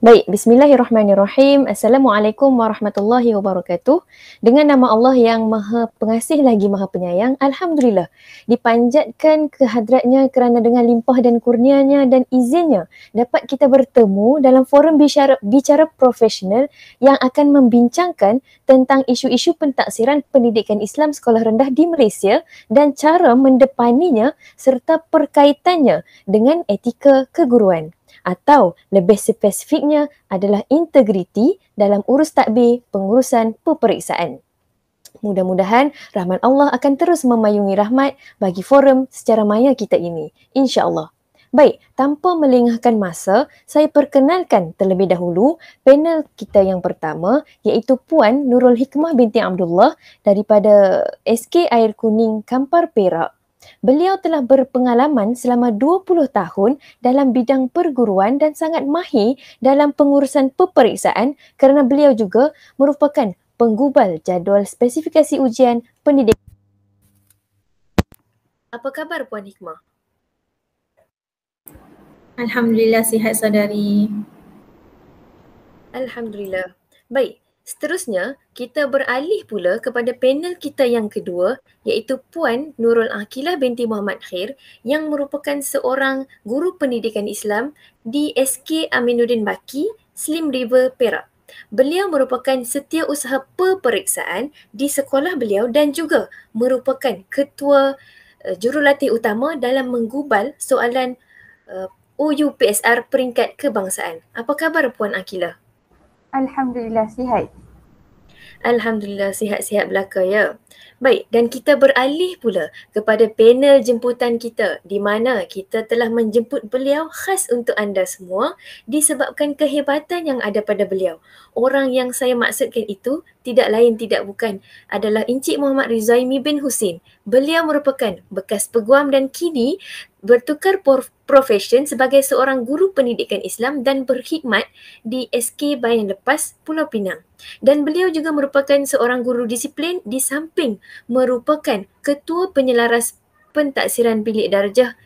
Baik, bismillahirrahmanirrahim. Assalamualaikum warahmatullahi wabarakatuh. Dengan nama Allah yang Maha Pengasih lagi Maha Penyayang, Alhamdulillah. Dipanjatkan kehadratnya kerana dengan limpah dan kurnianya dan izinnya dapat kita bertemu dalam forum bicara profesional yang akan membincangkan tentang isu-isu pentaksiran pendidikan Islam sekolah rendah di Malaysia dan cara mendepaninya serta perkaitannya dengan etika keguruan. Atau lebih spesifiknya adalah integriti dalam urus tadbir pengurusan peperiksaan. Mudah-mudahan rahmat Allah akan terus memayungi rahmat bagi forum secara maya kita ini, insya-Allah. Baik, tanpa melengahkan masa, saya perkenalkan terlebih dahulu panel kita yang pertama iaitu Puan Nurul Hikmah binti Abdullah daripada SK Air Kuning Kampar Perak. Beliau telah berpengalaman selama 20 tahun dalam bidang perguruan dan sangat mahir dalam pengurusan peperiksaan kerana beliau juga merupakan penggubal jadual spesifikasi ujian pendidikan. Apa khabar Puan Hikmah? Alhamdulillah sihat saudari. Alhamdulillah. Baik. Seterusnya, kita beralih pula kepada panel kita yang kedua iaitu Puan Nurul Aqilah binti Muhammad Khair yang merupakan seorang guru pendidikan Islam di SK Aminuddin Baki, Slim River, Perak. Beliau merupakan setiausaha peperiksaan di sekolah beliau dan juga merupakan ketua jurulatih utama dalam menggubal soalan UUPSR peringkat kebangsaan. Apa khabar Puan Aqilah? Alhamdulillah sihat. Alhamdulillah sihat-sihat belaka ya. Baik, dan kita beralih pula kepada panel jemputan kita di mana kita telah menjemput beliau khas untuk anda semua disebabkan kehebatan yang ada pada beliau. Orang yang saya maksudkan itu tidak lain tidak bukan adalah Encik Muhammad Rizaimi bin Husin. Beliau merupakan bekas peguam dan kini bertukar profession sebagai seorang guru pendidikan Islam dan berkhidmat di SK Bayan Lepas, Pulau Pinang. Dan beliau juga merupakan seorang guru disiplin di samping merupakan ketua penyelaras pentaksiran bilik darjah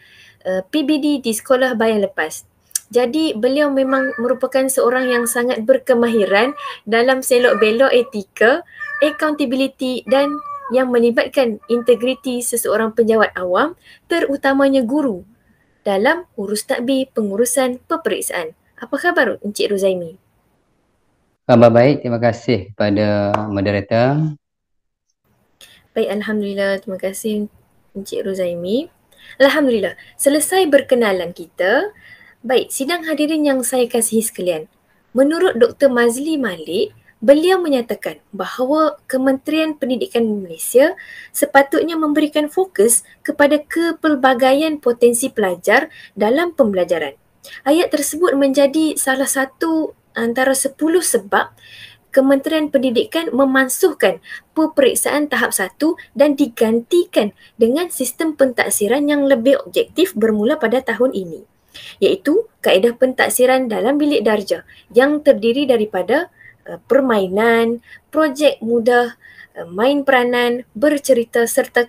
PBD di Sekolah Bayan Lepas. Jadi beliau memang merupakan seorang yang sangat berkemahiran dalam selok-belok etika, accountability dan yang melibatkan integriti seseorang penjawat awam, terutamanya guru dalam urus tadbir pengurusan peperiksaan. Apa khabar Encik Ruzaimi? Khabar baik, terima kasih kepada moderator. Baik, Alhamdulillah, terima kasih Encik Ruzaimi. Alhamdulillah, selesai berkenalan kita. Baik, sidang hadirin yang saya kasihi sekalian. Menurut Dr. Mazli Malik, beliau menyatakan bahawa Kementerian Pendidikan Malaysia sepatutnya memberikan fokus kepada kepelbagaian potensi pelajar dalam pembelajaran. Ayat tersebut menjadi salah satu antara 10 sebab Kementerian Pendidikan memansuhkan peperiksaan tahap 1 dan digantikan dengan sistem pentaksiran yang lebih objektif bermula pada tahun ini, iaitu kaedah pentaksiran dalam bilik darjah yang terdiri daripada permainan, projek mudah, main peranan, bercerita serta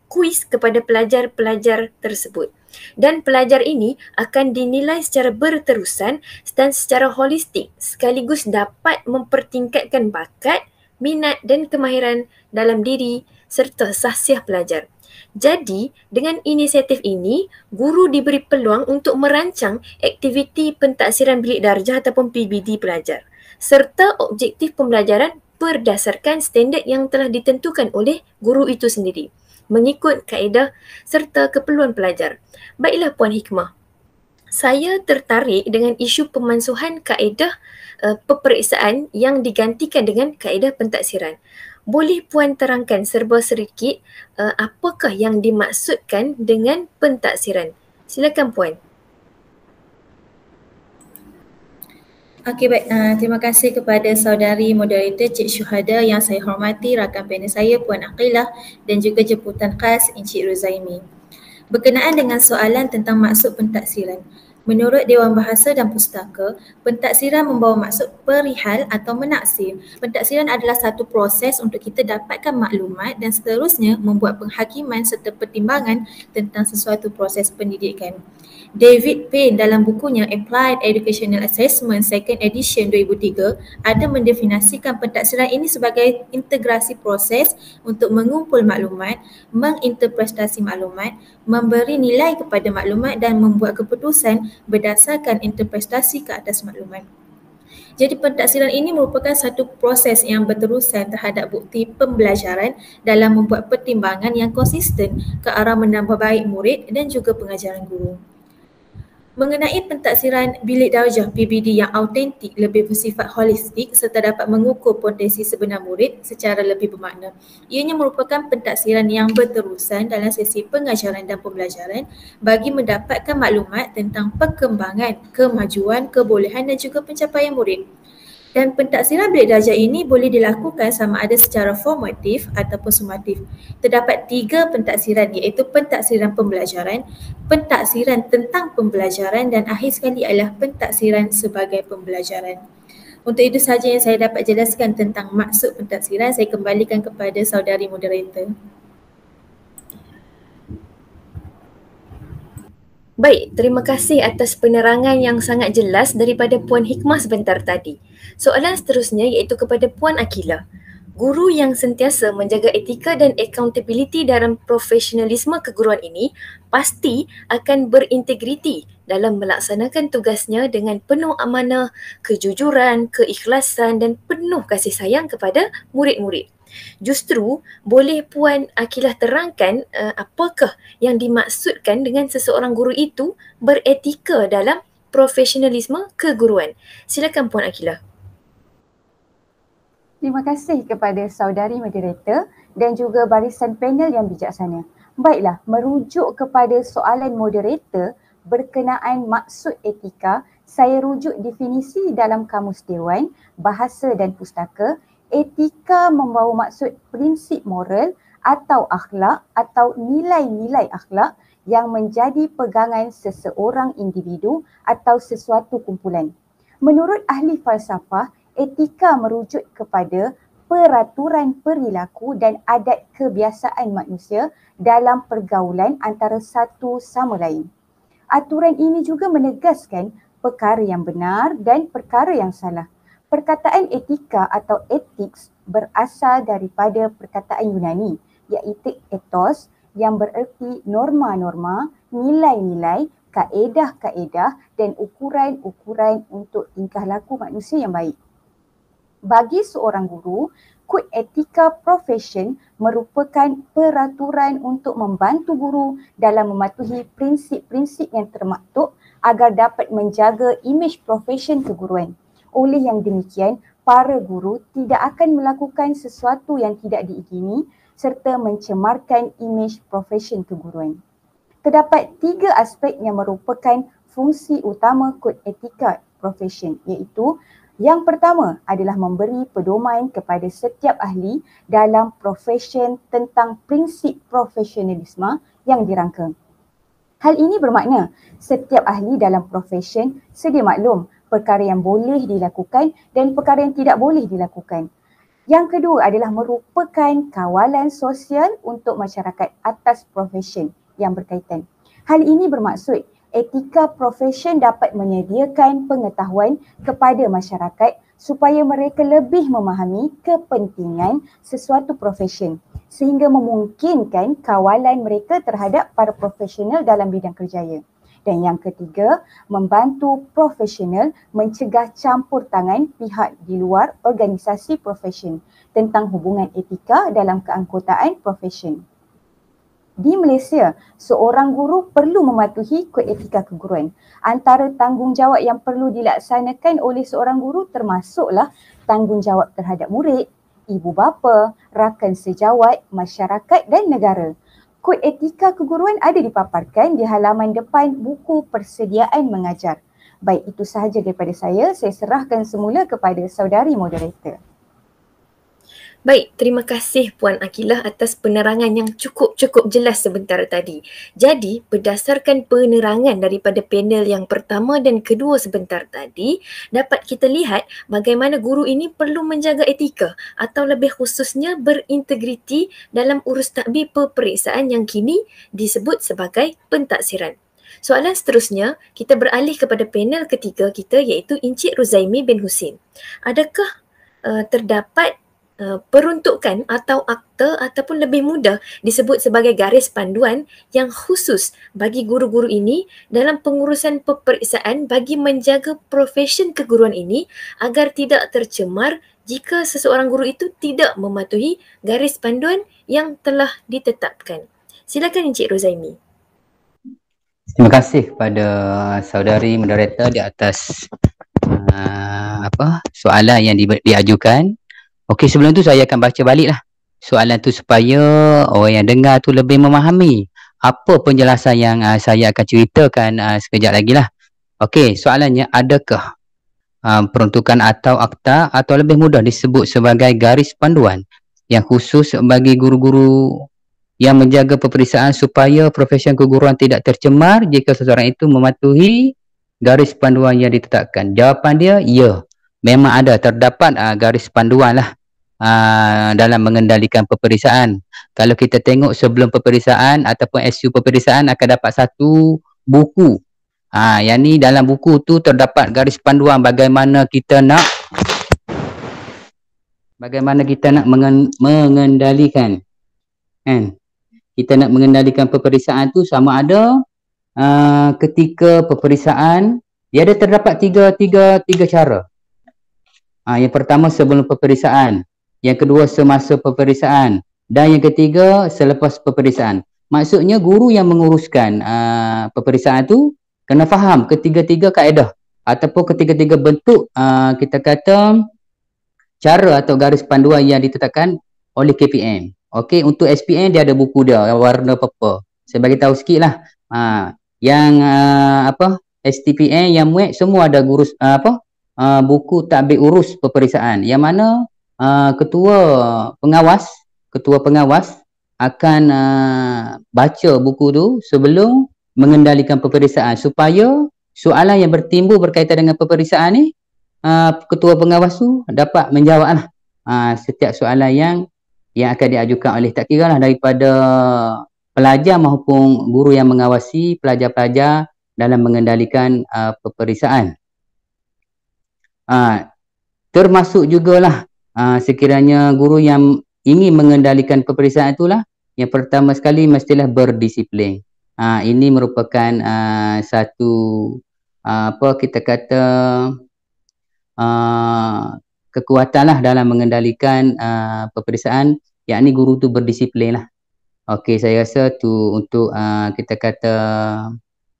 kuis kepada pelajar-pelajar tersebut. Dan pelajar ini akan dinilai secara berterusan dan secara holistik sekaligus dapat mempertingkatkan bakat, minat dan kemahiran dalam diri serta sahsiah pelajar. Jadi, dengan inisiatif ini, guru diberi peluang untuk merancang aktiviti pentaksiran bilik darjah ataupun PBD pelajar serta objektif pembelajaran berdasarkan standard yang telah ditentukan oleh guru itu sendiri mengikut kaedah serta keperluan pelajar. Baiklah Puan Hikmah, saya tertarik dengan isu pemansuhan kaedah peperiksaan yang digantikan dengan kaedah pentaksiran. Boleh Puan terangkan serba sedikit apakah yang dimaksudkan dengan pentaksiran? Silakan Puan. Okey baik, terima kasih kepada saudari moderator Cik Syuhada yang saya hormati, rakan panel saya Puan Aqilah dan juga jemputan khas Encik Ruzaimi. Berkenaan dengan soalan tentang maksud pentaksiran, Menurut Dewan Bahasa dan Pustaka, pentaksiran membawa maksud perihal atau menaksir. Pentaksiran adalah satu proses untuk kita dapatkan maklumat dan seterusnya membuat penghakiman serta pertimbangan tentang sesuatu proses pendidikan. David Payne dalam bukunya Applied Educational Assessment Second Edition 2003 ada mendefinisikan pentaksiran ini sebagai integrasi proses untuk mengumpul maklumat, menginterpretasi maklumat, memberi nilai kepada maklumat dan membuat keputusan berdasarkan interpretasi ke atas maklumat. Jadi pentaksiran ini merupakan satu proses yang berterusan terhadap bukti pembelajaran dalam membuat pertimbangan yang konsisten ke arah menambah baik murid dan juga pengajaran guru. Mengenai pentaksiran bilik darjah PBD yang autentik lebih bersifat holistik serta dapat mengukur potensi sebenar murid secara lebih bermakna. Ianya merupakan pentaksiran yang berterusan dalam sesi pengajaran dan pembelajaran bagi mendapatkan maklumat tentang perkembangan, kemajuan, kebolehan dan juga pencapaian murid. Dan pentaksiran bilik darjah ini boleh dilakukan sama ada secara formatif ataupun sumatif. Terdapat 3 pentaksiran iaitu pentaksiran pembelajaran, pentaksiran tentang pembelajaran dan akhir sekali adalah pentaksiran sebagai pembelajaran. Untuk itu sahaja yang saya dapat jelaskan tentang maksud pentaksiran. Saya kembalikan kepada saudari moderator. Baik, terima kasih atas penerangan yang sangat jelas daripada Puan Hikmah sebentar tadi. Soalan seterusnya iaitu kepada Puan Akilah. Guru yang sentiasa menjaga etika dan accountability dalam profesionalisme keguruan ini pasti akan berintegriti dalam melaksanakan tugasnya dengan penuh amanah, kejujuran, keikhlasan dan penuh kasih sayang kepada murid-murid. Justru boleh Puan Akilah terangkan apakah yang dimaksudkan dengan seseorang guru itu beretika dalam profesionalisme keguruan. Silakan Puan Akilah. Terima kasih kepada saudari moderator dan juga barisan panel yang bijaksana. Baiklah, merujuk kepada soalan moderator berkenaan maksud etika, saya rujuk definisi dalam Kamus Dewan, Bahasa dan Pustaka. Etika membawa maksud prinsip moral atau akhlak atau nilai-nilai akhlak yang menjadi pegangan seseorang individu atau sesuatu kumpulan. Menurut ahli falsafah, etika merujuk kepada peraturan perilaku dan adat kebiasaan manusia dalam pergaulan antara satu sama lain. Aturan ini juga menegaskan perkara yang benar dan perkara yang salah. Perkataan etika atau ethics berasal daripada perkataan Yunani iaitu ethos yang bererti norma-norma, nilai-nilai, kaedah-kaedah dan ukuran-ukuran untuk tingkah laku manusia yang baik. Bagi seorang guru, kod etika profession merupakan peraturan untuk membantu guru dalam mematuhi prinsip-prinsip yang termaktub agar dapat menjaga imej profession keguruan. Oleh yang demikian, para guru tidak akan melakukan sesuatu yang tidak diizini serta mencemarkan imej profession keguruan. Terdapat 3 aspek yang merupakan fungsi utama kod etika profession iaitu yang pertama adalah memberi pedoman kepada setiap ahli dalam profession tentang prinsip profesionalisme yang dirangka. Hal ini bermakna setiap ahli dalam profession sedia maklum perkara yang boleh dilakukan dan perkara yang tidak boleh dilakukan. Yang kedua adalah merupakan kawalan sosial untuk masyarakat atas profession yang berkaitan. Hal ini bermaksud etika profession dapat menyediakan pengetahuan kepada masyarakat supaya mereka lebih memahami kepentingan sesuatu profession sehingga memungkinkan kawalan mereka terhadap para profesional dalam bidang kerjaya. Dan yang ketiga, membantu profesional mencegah campur tangan pihak di luar organisasi profession tentang hubungan etika dalam keanggotaan profession. Di Malaysia, seorang guru perlu mematuhi kod etika keguruan. Antara tanggungjawab yang perlu dilaksanakan oleh seorang guru termasuklah tanggungjawab terhadap murid, ibu bapa, rakan sejawat, masyarakat dan negara. Kod etika keguruan ada dipaparkan di halaman depan buku persediaan mengajar. Baik, itu sahaja daripada saya. Saya serahkan semula kepada saudari moderator. Baik, terima kasih Puan Akilah atas penerangan yang cukup jelas sebentar tadi. Jadi, berdasarkan penerangan daripada panel yang pertama dan kedua sebentar tadi, dapat kita lihat bagaimana guru ini perlu menjaga etika atau lebih khususnya berintegriti dalam urus takbir peperiksaan yang kini disebut sebagai pentaksiran. Soalan seterusnya, kita beralih kepada panel ketiga kita iaitu Encik Ruzaimi bin Husin. Adakah terdapat peruntukan atau akta ataupun lebih mudah disebut sebagai garis panduan yang khusus bagi guru-guru ini dalam pengurusan peperiksaan bagi menjaga profesion keguruan ini agar tidak tercemar jika seseorang guru itu tidak mematuhi garis panduan yang telah ditetapkan. Silakan Encik Ruzaimi. Terima kasih kepada saudari moderator di atas soalan yang diajukan. Okey, sebelum tu saya akan baca baliklah soalan tu supaya orang yang dengar tu lebih memahami apa penjelasan yang saya akan ceritakan sekejap lagi lah. Okey, soalannya, adakah peruntukan atau akta atau lebih mudah disebut sebagai garis panduan yang khusus bagi guru-guru yang menjaga peperiksaan supaya profesion keguruan tidak tercemar jika seseorang itu mematuhi garis panduan yang ditetapkan? Jawapan dia, ya. Memang ada, terdapat garis panduan lah dalam mengendalikan peperiksaan. Kalau kita tengok sebelum peperiksaan ataupun SU peperiksaan akan dapat satu buku. Yang ni dalam buku tu terdapat garis panduan bagaimana kita nak mengendalikan. Kan? Kita nak mengendalikan peperiksaan tu sama ada ketika peperiksaan dia ada terdapat tiga cara. Yang pertama sebelum peperiksaan, yang kedua semasa peperiksaan, dan yang ketiga selepas peperiksaan. Maksudnya guru yang menguruskan peperiksaan tu kena faham ketiga-tiga kaedah ataupun ketiga-tiga bentuk kita kata cara atau garis panduan yang ditetapkan oleh KPM. Okey, untuk SPM dia ada buku dia warna purple. Saya bagi tahu sikitlah. STPM yang MUET semua ada guru buku takbir urus peperiksaan yang mana ketua pengawas akan baca buku tu sebelum mengendalikan peperiksaan supaya soalan yang bertimbul berkaitan dengan peperiksaan ni ketua pengawas tu dapat menjawablah setiap soalan yang akan diajukan oleh tak kira lah daripada pelajar maupun guru yang mengawasi pelajar-pelajar dalam mengendalikan peperiksaan. Termasuk jugalah sekiranya guru yang ingin mengendalikan peperiksaan itulah, yang pertama sekali mestilah berdisiplin. Ini merupakan satu kita kata kekuatan lah dalam mengendalikan peperiksaan, yakni guru tu berdisiplin lah. Okey, saya rasa tu untuk kita kata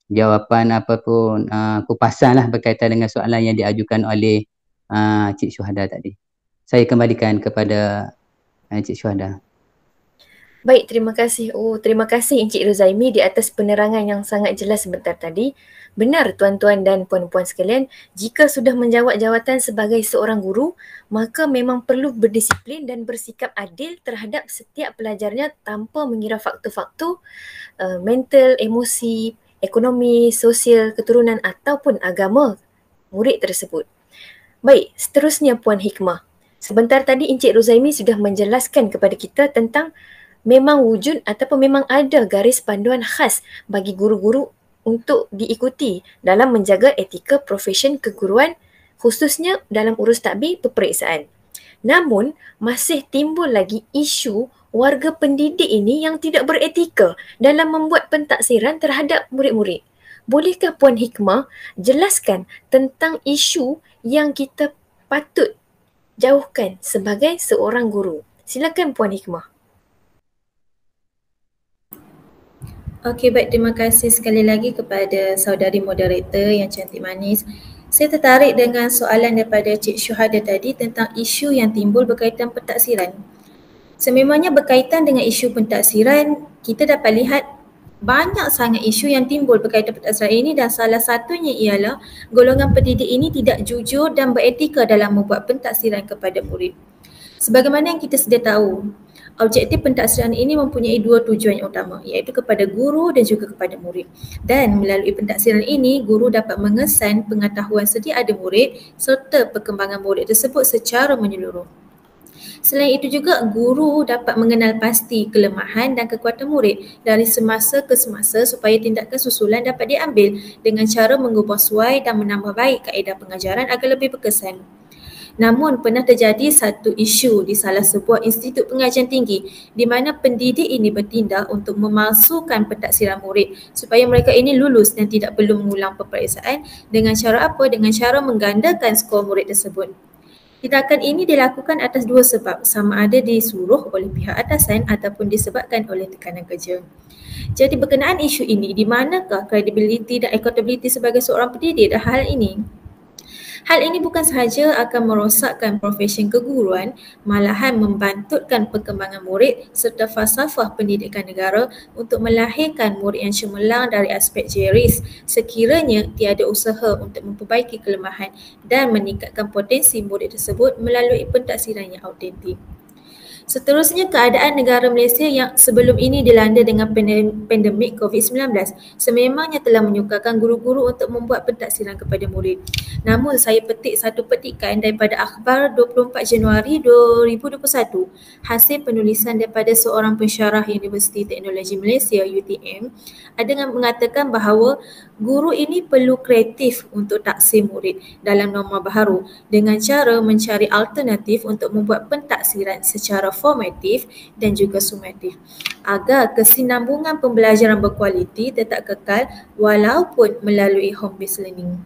jawapan apapun kupasan lah berkaitan dengan soalan yang diajukan oleh Cik Syuhada tadi. Saya kembalikan kepada Cik Syuhada. Baik, terima kasih. Terima kasih Encik Ruzaimi di atas penerangan yang sangat jelas sebentar tadi. Benar tuan-tuan dan puan-puan sekalian, jika sudah menjawat jawatan sebagai seorang guru, maka memang perlu berdisiplin dan bersikap adil terhadap setiap pelajarnya tanpa mengira faktor-faktor mental, emosi, ekonomi, sosial, keturunan ataupun agama murid tersebut. Baik, seterusnya Puan Hikmah. Sebentar tadi Encik Ruzaimi sudah menjelaskan kepada kita tentang memang wujud ataupun memang ada garis panduan khas bagi guru-guru untuk diikuti dalam menjaga etika profesion keguruan khususnya dalam urus takbir peperiksaan. Namun, masih timbul lagi isu warga pendidik ini yang tidak beretika dalam membuat pentaksiran terhadap murid-murid. Bolehkah Puan Hikmah jelaskan tentang isu yang kita patut jauhkan sebagai seorang guru? Silakan Puan Hikmah. Okey, baik, terima kasih sekali lagi kepada saudari moderator yang cantik manis. Saya tertarik dengan soalan daripada Cik Syuhada tadi tentang isu yang timbul berkaitan pentaksiran. Sememangnya berkaitan dengan isu pentaksiran, kita dapat lihat banyak sangat isu yang timbul berkaitan pentaksiran ini dan salah satunya ialah golongan pendidik ini tidak jujur dan beretika dalam membuat pentaksiran kepada murid. Sebagaimana yang kita sedia tahu, objektif pentaksiran ini mempunyai dua tujuan yang utama, iaitu kepada guru dan juga kepada murid. Dan melalui pentaksiran ini, guru dapat mengesan pengetahuan sedia ada murid serta perkembangan murid tersebut secara menyeluruh. Selain itu juga, guru dapat mengenal pasti kelemahan dan kekuatan murid dari semasa ke semasa supaya tindakan susulan dapat diambil dengan cara mengubah suai dan menambah baik kaedah pengajaran agar lebih berkesan. Namun pernah terjadi satu isu di salah sebuah institut pengajian tinggi di mana pendidik ini bertindak untuk memalsukan pentaksiran murid supaya mereka ini lulus dan tidak perlu mengulang peperiksaan. Dengan cara apa? Dengan cara menggandakan skor murid tersebut. Tindakan ini dilakukan atas dua sebab, sama ada disuruh oleh pihak atasan ataupun disebabkan oleh tekanan kerja. Jadi berkenaan isu ini, di manakah credibility dan accountability sebagai seorang pendidik dalam hal ini? Hal ini bukan sahaja akan merosakkan profesi keguruan, malahan membantutkan perkembangan murid serta falsafah pendidikan negara untuk melahirkan murid yang cemerlang dari aspek jeris sekiranya tiada usaha untuk memperbaiki kelemahan dan meningkatkan potensi murid tersebut melalui pentaksiran yang autentik. Seterusnya, keadaan negara Malaysia yang sebelum ini dilanda dengan pandemik COVID-19 sememangnya telah menyukarkan guru-guru untuk membuat pentaksiran kepada murid. Namun saya petik satu petikan daripada akhbar 24 Januari 2021 hasil penulisan daripada seorang pensyarah Universiti Teknologi Malaysia UTM dengan mengatakan bahawa guru ini perlu kreatif untuk taksim murid dalam norma baharu dengan cara mencari alternatif untuk membuat pentaksiran secara formatif dan juga sumatif agar kesinambungan pembelajaran berkualiti tetap kekal walaupun melalui home based learning.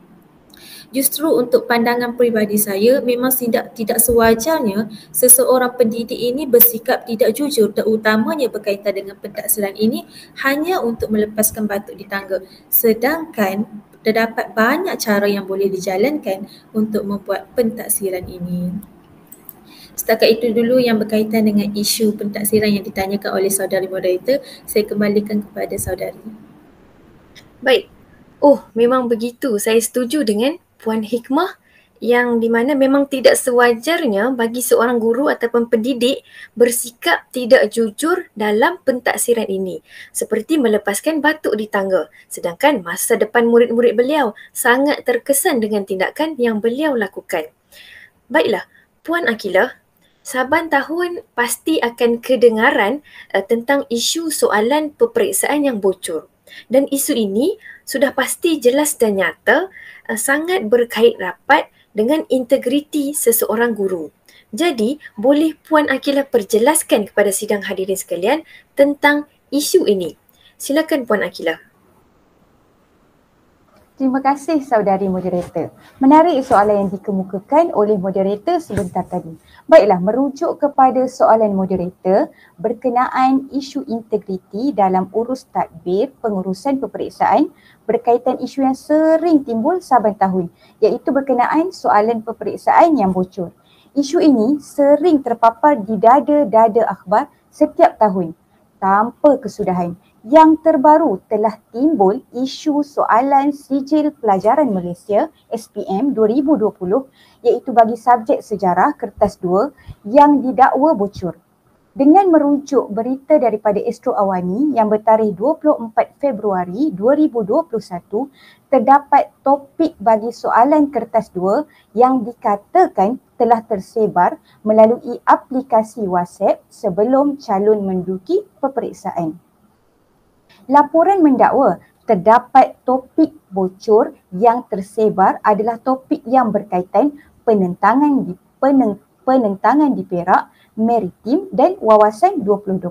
Justru untuk pandangan peribadi saya, memang tidak sewajarnya seseorang pendidik ini bersikap tidak jujur, terutamanya berkaitan dengan pentaksiran ini hanya untuk melepaskan batuk di tangga. Sedangkan terdapat banyak cara yang boleh dijalankan untuk membuat pentaksiran ini. Setakat itu dulu yang berkaitan dengan isu pentaksiran yang ditanyakan oleh saudari moderator. Saya kembalikan kepada saudari. Baik. Memang begitu. Saya setuju dengan Puan Hikmah yang di mana memang tidak sewajarnya bagi seorang guru ataupun pendidik bersikap tidak jujur dalam pentaksiran ini, seperti melepaskan batuk di tangga, sedangkan masa depan murid-murid beliau sangat terkesan dengan tindakan yang beliau lakukan. Baiklah, Puan Akilah, saban tahun pasti akan kedengaran tentang isu soalan peperiksaan yang bocor. Dan isu ini sudah pasti jelas dan nyata sangat berkait rapat dengan integriti seseorang guru. Jadi, boleh Puan Akilah perjelaskan kepada sidang hadirin sekalian tentang isu ini. Silakan Puan Akilah. Terima kasih saudari moderator. Menarik soalan yang dikemukakan oleh moderator sebentar tadi. Baiklah, merujuk kepada soalan moderator berkenaan isu integriti dalam urus tadbir pengurusan peperiksaan berkaitan isu yang sering timbul saban tahun, iaitu berkenaan soalan peperiksaan yang bocor. Isu ini sering terpapar di dada-dada akhbar setiap tahun tanpa kesudahan. Yang terbaru telah timbul isu soalan Sijil Pelajaran Malaysia SPM 2020 iaitu bagi subjek sejarah kertas 2 yang didakwa bocor. Dengan merujuk berita daripada Astro Awani yang bertarikh 24 Februari 2021, terdapat topik bagi soalan kertas 2 yang dikatakan telah tersebar melalui aplikasi WhatsApp sebelum calon menduduki peperiksaan. Laporan mendakwa terdapat topik bocor yang tersebar adalah topik yang berkaitan penentangan di Perak, Maritim dan Wawasan 2020.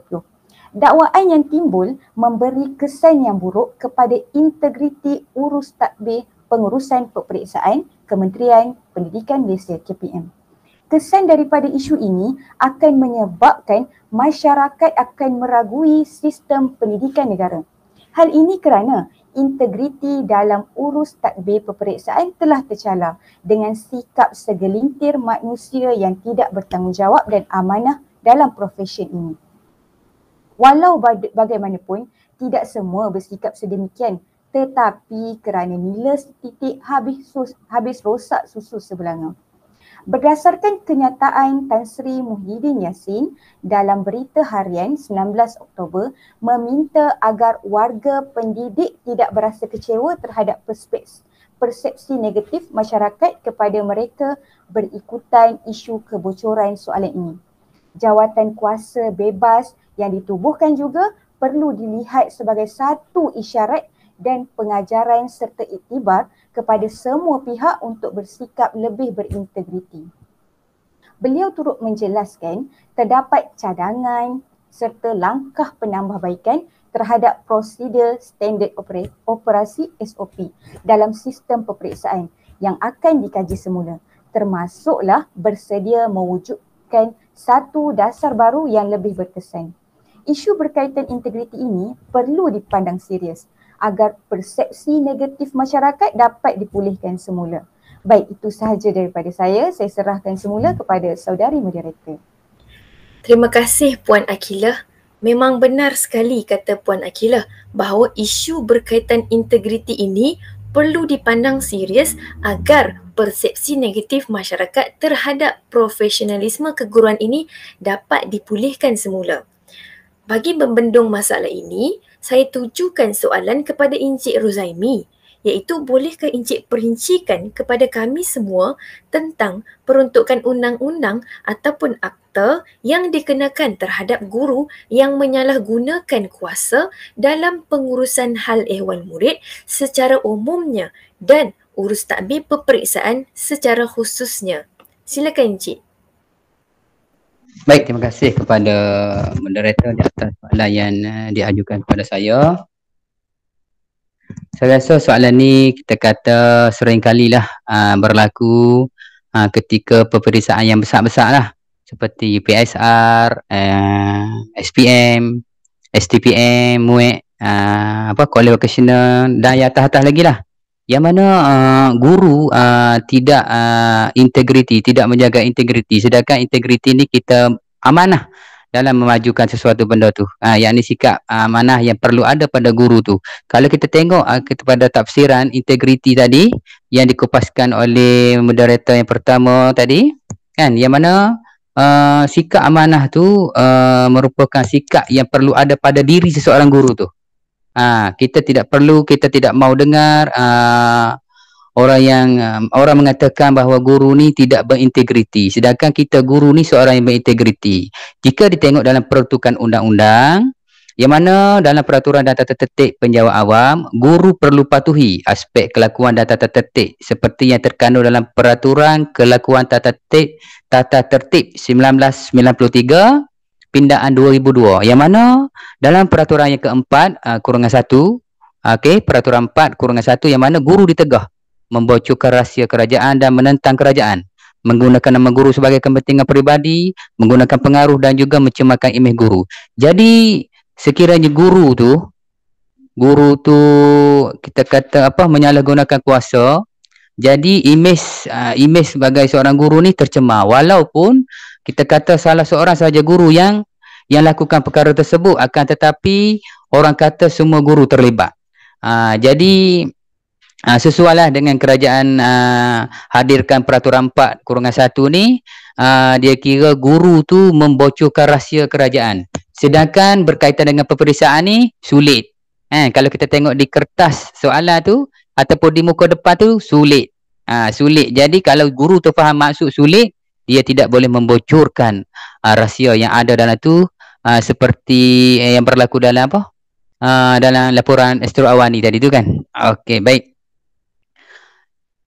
Dakwaan yang timbul memberi kesan yang buruk kepada integriti urus tadbir pengurusan peperiksaan Kementerian Pendidikan Malaysia KPM. Kesan daripada isu ini akan menyebabkan masyarakat akan meragui sistem pendidikan negara. Hal ini kerana integriti dalam urus tadbir peperiksaan telah tercalar dengan sikap segelintir manusia yang tidak bertanggungjawab dan amanah dalam profesi ini. Walau bagaimanapun, tidak semua bersikap sedemikian, tetapi kerana nila setitik habis rosak susu sebelanga. Berdasarkan kenyataan Tan Sri Muhyiddin Yassin dalam Berita Harian 19 Oktober meminta agar warga pendidik tidak berasa kecewa terhadap persepsi negatif masyarakat kepada mereka berikutan isu kebocoran soalan ini. Jawatan kuasa bebas yang ditubuhkan juga perlu dilihat sebagai satu isyarat dan pengajaran serta iktibar kepada semua pihak untuk bersikap lebih berintegriti. Beliau turut menjelaskan terdapat cadangan serta langkah penambahbaikan terhadap prosedur standard operasi SOP dalam sistem peperiksaan yang akan dikaji semula, termasuklah bersedia mewujudkan satu dasar baru yang lebih berkesan. Isu berkaitan integriti ini perlu dipandang serius agar persepsi negatif masyarakat dapat dipulihkan semula. Baik, itu sahaja daripada saya. Saya serahkan semula kepada saudari moderator. Terima kasih Puan Akilah. Memang benar sekali kata Puan Akilah bahawa isu berkaitan integriti ini perlu dipandang serius agar persepsi negatif masyarakat terhadap profesionalisme keguruan ini dapat dipulihkan semula. Bagi membendung masalah ini, saya tujukan soalan kepada Encik Ruzaimi, iaitu bolehkah Encik perincikan kepada kami semua tentang peruntukan undang-undang ataupun akta yang dikenakan terhadap guru yang menyalahgunakan kuasa dalam pengurusan hal ehwal murid secara umumnya dan urus takbir peperiksaan secara khususnya. Silakan Encik. Baik, terima kasih kepada moderator di atas soalan yang diajukan kepada saya. Saya rasa soalan ni kita kata sering kalilah berlaku ketika peperiksaan yang besar-besar lah, seperti PSR, SPM, STPM, MUEK, College Vocational dan yang atas-atas lagi lah. Yang mana guru tidak integriti, tidak menjaga integriti, sedangkan integriti ni kita amanah dalam memajukan sesuatu benda tu. Yang ni sikap amanah yang perlu ada pada guru tu. Kalau kita tengok kepada tafsiran integriti tadi yang dikupaskan oleh moderator yang pertama tadi, kan, yang mana sikap amanah tu merupakan sikap yang perlu ada pada diri seseorang guru tu. Kita tidak perlu, kita tidak mau dengar orang mengatakan bahawa guru ni tidak berintegriti, sedangkan kita guru ni seorang yang berintegriti. Jika ditengok dalam peruntukan undang-undang, yang mana dalam peraturan dan tata tertib penjawat awam, guru perlu patuhi aspek kelakuan dan tata tertib seperti yang terkandung dalam peraturan kelakuan tata tertib 1993 pindaan 2002, yang mana dalam peraturan yang keempat kurungan 1, peraturan 4 kurungan 1, yang mana guru ditegah membocorkan rahsia kerajaan dan menentang kerajaan, menggunakan nama guru sebagai kepentingan peribadi, menggunakan pengaruh dan juga mencemarkan imej guru. Jadi sekiranya guru tu kita kata menyalahgunakan kuasa, jadi imej sebagai seorang guru ni tercemar, walaupun kita kata salah seorang sahaja guru yang lakukan perkara tersebut, akan tetapi orang kata semua guru terlibat. Jadi sesuailah dengan kerajaan hadirkan peraturan 4 kurungan 1 ni, dia kira guru tu membocorkan rahsia kerajaan. Sedangkan berkaitan dengan peperiksaan ni sulit. Kalau kita tengok di kertas soalan tu ataupun di muka depan tu sulit. Sulit. Jadi kalau guru tu faham maksud sulit, dia tidak boleh membocorkan rahsia yang ada dalam tu, seperti yang berlaku dalam dalam laporan Astro Awani tadi tu, kan. Okey, baik.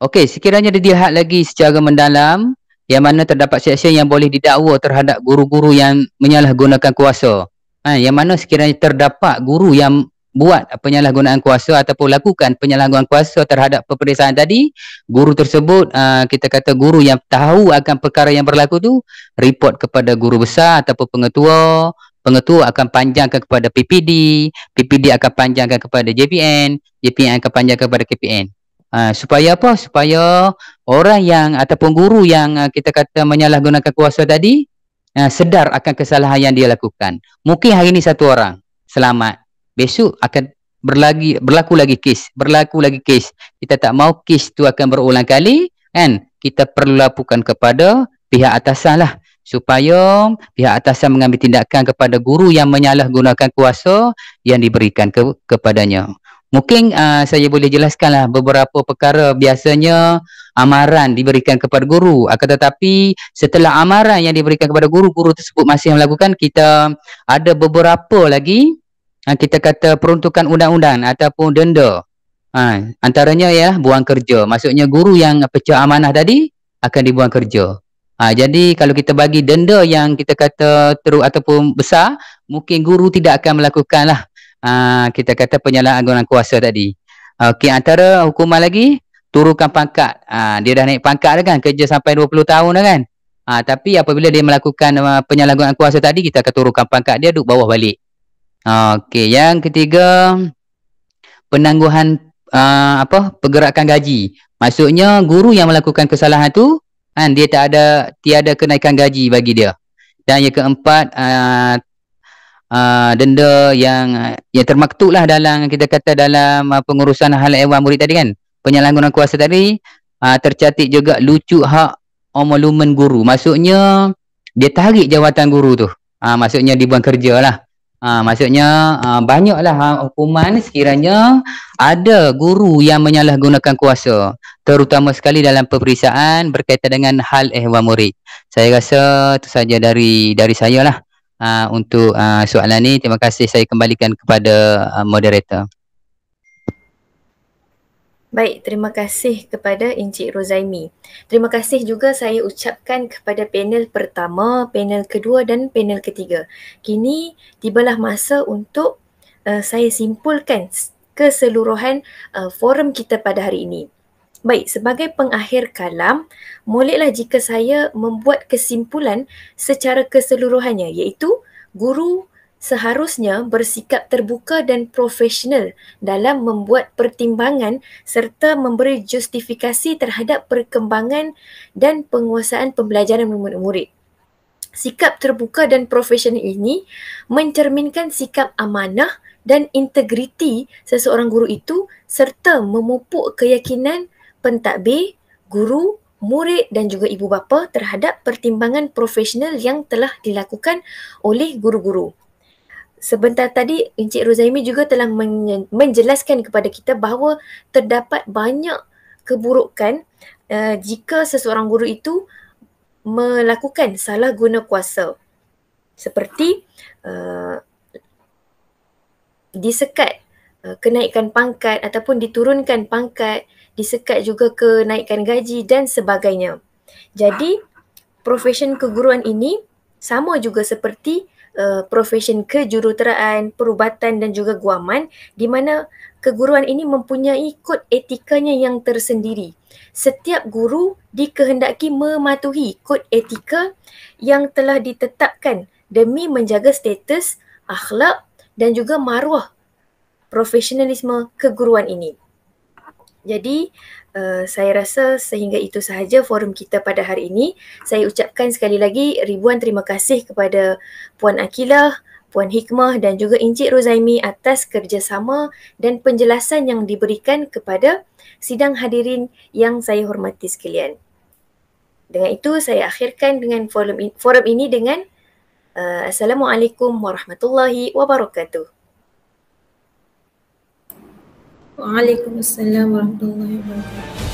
Okey, sekiranya dilihat lagi secara mendalam, yang mana terdapat seksyen yang boleh didakwa terhadap guru-guru yang menyalahgunakan kuasa. Yang mana sekiranya terdapat guru yang buat penyalahgunaan kuasa ataupun lakukan penyalahgunaan kuasa terhadap peperiksaan tadi, guru tersebut kita kata guru yang tahu akan perkara yang berlaku tu, report kepada guru besar ataupun pengetua, pengetua akan panjangkan kepada PPD, PPD akan panjangkan kepada JPN, JPN akan panjangkan kepada KPN. Supaya apa? Supaya orang yang ataupun guru yang kita kata menyalahgunakan kuasa tadi sedar akan kesalahan yang dia lakukan. Mungkin hari ni satu orang selamat, besok akan berlaku lagi kes. Kita tak mau kes tu akan berulang kali, kan? kita perlu laporkan kepada pihak atasan lah, supaya pihak atasan mengambil tindakan kepada guru yang menyalahgunakan kuasa yang diberikan kepadanya. Mungkin saya boleh jelaskanlah beberapa perkara. Biasanya amaran diberikan kepada guru, akan tetapi setelah amaran yang diberikan kepada guru, guru tersebut masih melakukan, kita ada beberapa lagi kita kata peruntukan undang-undang ataupun denda. Antaranya ya buang kerja. Maksudnya guru yang pecah amanah tadi akan dibuang kerja. Jadi kalau kita bagi denda yang kita kata teruk ataupun besar, mungkin guru tidak akan melakukan lah kita kata penyalahgunaan kuasa tadi. Okey, antara hukuman lagi, turunkan pangkat. Dia dah naik pangkat dah kan, kerja sampai 20 tahun dah kan. Tapi apabila dia melakukan penyalahgunaan kuasa tadi, kita akan turunkan pangkat dia, duduk bawah balik. Okey, yang ketiga, penangguhan pergerakan gaji. Maksudnya guru yang melakukan kesalahan tu dia tiada kenaikan gaji bagi dia. Dan yang keempat, denda yang termaktub lah dalam kita kata dalam pengurusan hal ehwal murid tadi kan, penyalahgunaan kuasa tadi. Tercatat juga lucuk hak emolumen guru. Maksudnya dia tarik jawatan guru tu. Maksudnya dibuang kerja lah. Maksudnya banyaklah hukuman sekiranya ada guru yang menyalahgunakan kuasa, terutama sekali dalam peperiksaan berkaitan dengan hal ehwal murid. Saya rasa itu saja dari saya lah untuk soalan ni. Terima kasih, saya kembalikan kepada moderator. Baik, terima kasih kepada Encik Rozaimi. Terima kasih juga saya ucapkan kepada panel pertama, panel kedua dan panel ketiga. Kini tibalah masa untuk saya simpulkan keseluruhan forum kita pada hari ini. Baik, sebagai pengakhir kalam, bolehlah jika saya membuat kesimpulan secara keseluruhannya, iaitu guru seharusnya bersikap terbuka dan profesional dalam membuat pertimbangan serta memberi justifikasi terhadap perkembangan dan penguasaan pembelajaran murid-murid. Sikap terbuka dan profesional ini mencerminkan sikap amanah dan integriti seseorang guru itu serta memupuk keyakinan pentadbir, guru, murid dan juga ibu bapa terhadap pertimbangan profesional yang telah dilakukan oleh guru-guru. Sebentar tadi Encik Rozaimi juga telah menjelaskan kepada kita bahawa terdapat banyak keburukan jika seseorang guru itu melakukan salah guna kuasa, seperti disekat kenaikan pangkat ataupun diturunkan pangkat, disekat juga kenaikan gaji dan sebagainya. Jadi profesion keguruan ini sama juga seperti profesion kejuruteraan, perubatan dan juga guaman, di mana keguruan ini mempunyai kod etikanya yang tersendiri. Setiap guru dikehendaki mematuhi kod etika yang telah ditetapkan demi menjaga status, akhlak dan juga maruah profesionalisme keguruan ini. Jadi saya rasa sehingga itu sahaja forum kita pada hari ini. Saya ucapkan sekali lagi ribuan terima kasih kepada Puan Akilah, Puan Hikmah dan juga Encik Rozaimi atas kerjasama dan penjelasan yang diberikan kepada sidang hadirin yang saya hormati sekalian. Dengan itu saya akhirkan dengan forum ini dengan Assalamualaikum warahmatullahi wabarakatuh. Waalaikumsalam warahmatullahi wabarakatuh.